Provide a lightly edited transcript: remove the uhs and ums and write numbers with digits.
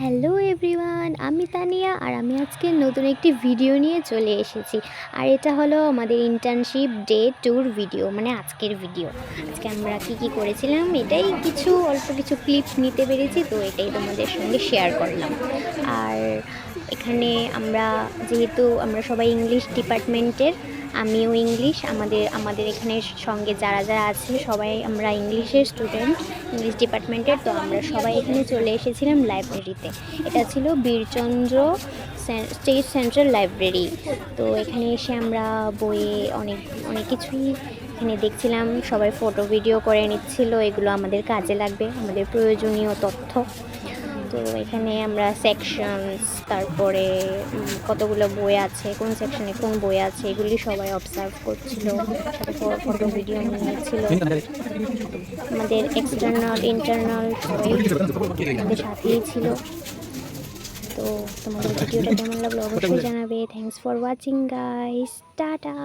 Hello everyone, আমি তানিয়া আর আমি আজকে নতুন একটি ভিডিও নিয়ে চলে এসেছি। আর এটা হলো আমাদের ইন্টার্নশিপ ডে ট্যুর ভিডিও, মানে আজকের ভিডিও। আজকে আমরা কি করেছিলাম এটাই অল্প কিছু ক্লিপ নিতে পেরেছি, তো এটাই তোমাদের সঙ্গে শেয়ার করলাম। আর এখানে যেহেতু আমরা সবাই ইংলিশ ডিপার্টমেন্টের, আমিও ইংলিশ, আমাদের এখানে সঙ্গে যারা আছে সবাই আমরা ইংলিশের স্টুডেন্ট, ইংলিশ ডিপার্টমেন্টের। তো আমরা সবাই এখানে চলে এসেছিলাম লাইব্রেরিতে। এটা ছিল বীরচন্দ্র স্টেট সেন্ট্রাল লাইব্রেরি। তো এখানে এসে আমরা বইয়ে অনেক অনেক কিছুই এখানে দেখছিলাম। সবাই ফটো ভিডিও করে নিচ্ছিল, এগুলো আমাদের কাজে লাগবে, আমাদের প্রয়োজনীয় তথ্য। তো এখানে আমরা সেকশনস, তারপরে কতগুলো বই আছে, কোন সেকশনে কোন বই আছে, এগুলি সবাই অবজার্ভ করছিল, সাথে ফটো ভিডিও নিয়েছিল। আমাদের এক্সটার্নাল ইন্টারনাল সবাই আমাদের সাথেই ছিল। তো তোমাদের ভিডিওটা কেমন লাগলো অবশ্যই জানাবে। Thanks for watching guys, tata.